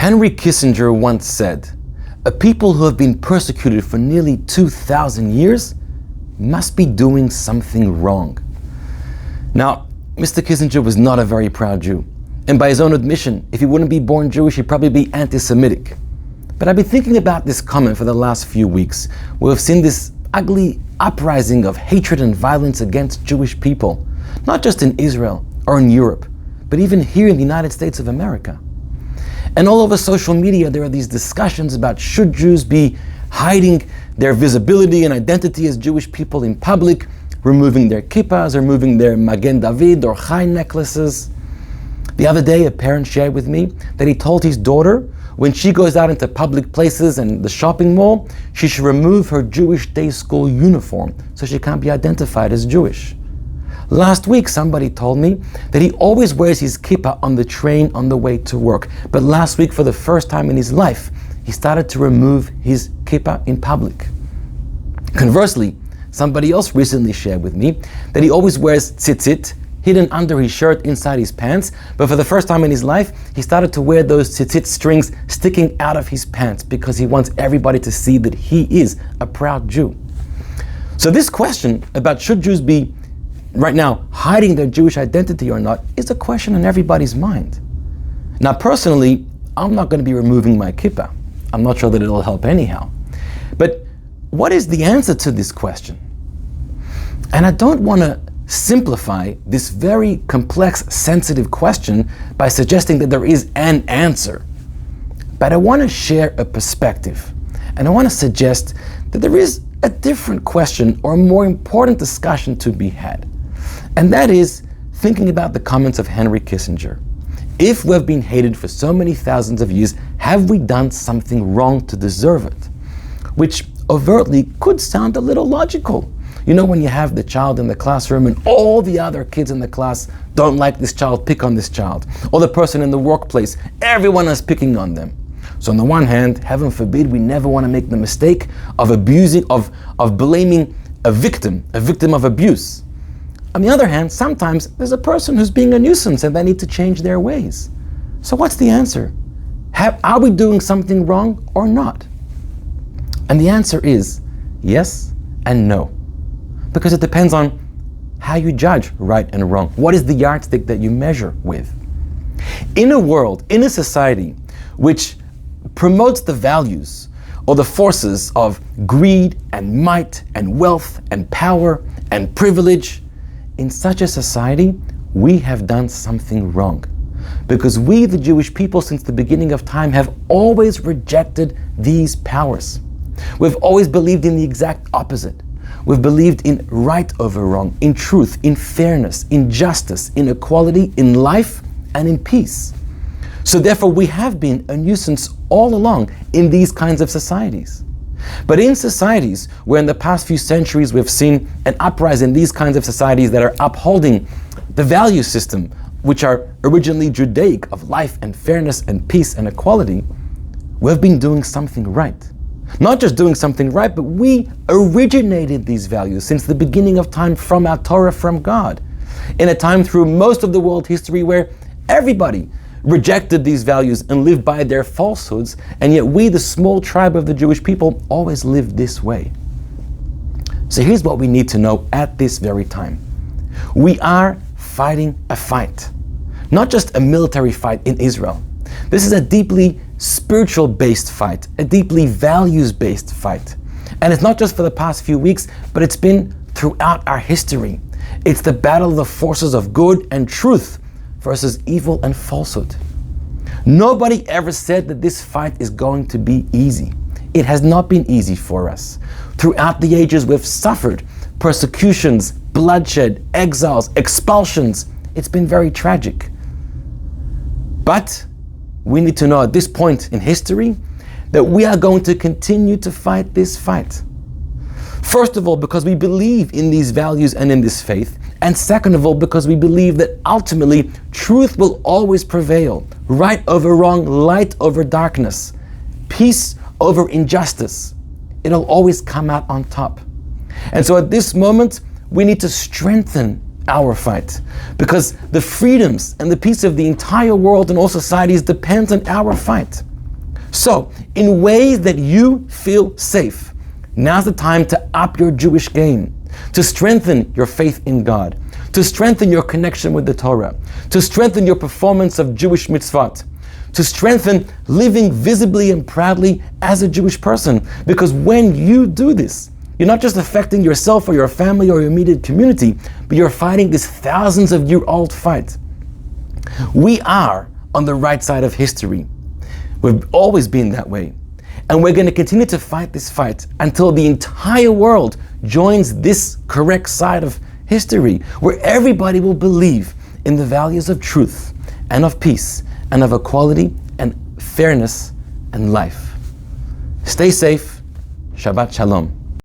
Henry Kissinger once said, "A people who have been persecuted for nearly 2,000 years must be doing something wrong." Now, Mr. Kissinger was not a very proud Jew. And by his own admission, if he wouldn't be born Jewish, he'd probably be anti-Semitic. But I've been thinking about this comment for the last few weeks. We've seen this ugly uprising of hatred and violence against Jewish people, not just in Israel or in Europe, but even here in the United States of America. And all over social media, there are these discussions about should Jews be hiding their visibility and identity as Jewish people in public, removing their kippahs, removing their Magen David or Chai necklaces. The other day, a parent shared with me that he told his daughter when she goes out into public places and the shopping mall, she should remove her Jewish day school uniform so she can't be identified as Jewish. Last week, somebody told me that he always wears his kippah on the train on the way to work. But last week, for the first time in his life, he started to remove his kippah in public. Conversely, somebody else recently shared with me that he always wears tzitzit hidden under his shirt inside his pants, but for the first time in his life, he started to wear those tzitzit strings sticking out of his pants because he wants everybody to see that he is a proud Jew. So this question about should Jews be right now hiding their Jewish identity or not is a question in everybody's mind. Now personally, I'm not going to be removing my kippah. I'm not sure that it'll help anyhow. But what is the answer to this question? And I don't want to simplify this very complex, sensitive question by suggesting that there is an answer. But I want to share a perspective. And I want to suggest that there is a different question or a more important discussion to be had. And that is thinking about the comments of Henry Kissinger. If we've been hated for so many thousands of years, have we done something wrong to deserve it? Which overtly could sound a little logical. You know, when you have the child in the classroom and all the other kids in the class don't like this child, pick on this child. Or the person in the workplace, everyone is picking on them. So on the one hand, heaven forbid, we never want to make the mistake of abusing, of blaming a victim of abuse. On the other hand, sometimes there's a person who's being a nuisance and they need to change their ways. So what's the answer? Are we doing something wrong or not? And the answer is yes and no. Because it depends on how you judge right and wrong. What is the yardstick that you measure with? In a world, in a society which promotes the values or the forces of greed and might and wealth and power and privilege, in such a society, we have done something wrong. Because we, the Jewish people, since the beginning of time, have always rejected these powers. We've always believed in the exact opposite. We've believed in right over wrong, in truth, in fairness, in justice, in equality, in life, and in peace. So therefore, we have been a nuisance all along in these kinds of societies. But in societies where in the past few centuries we've seen an uprising in these kinds of societies that are upholding the value system, which are originally Judaic, of life and fairness and peace and equality, we've been doing something right. Not just doing something right, but we originated these values since the beginning of time from our Torah, from God. In a time through most of the world history where everybody rejected these values and lived by their falsehoods, and yet we, the small tribe of the Jewish people, always lived this way. So here's what we need to know at this very time. We are fighting a fight, not just a military fight in Israel. This is a deeply spiritual-based fight, a deeply values-based fight. And it's not just for the past few weeks, but it's been throughout our history. It's the battle of the forces of good and truth versus evil and falsehood. Nobody ever said that this fight is going to be easy. It has not been easy for us. Throughout the ages, we've suffered persecutions, bloodshed, exiles, expulsions. It's been very tragic. But we need to know at this point in history that we are going to continue to fight this fight. First of all, because we believe in these values and in this faith. And second of all, because we believe that ultimately truth will always prevail. Right over wrong, light over darkness, peace over injustice. It'll always come out on top. And so at this moment, we need to strengthen our fight, because the freedoms and the peace of the entire world and all societies depends on our fight. So, in ways that you feel safe, now's the time to up your Jewish game, to strengthen your faith in God, to strengthen your connection with the Torah, to strengthen your performance of Jewish mitzvot, to strengthen living visibly and proudly as a Jewish person. Because when you do this, you're not just affecting yourself or your family or your immediate community, but you're fighting this thousands of year old fight. We are on the right side of history. We've always been that way. And we're going to continue to fight this fight until the entire world joins this correct side of history, where everybody will believe in the values of truth and of peace and of equality and fairness and life. Stay safe. Shabbat Shalom.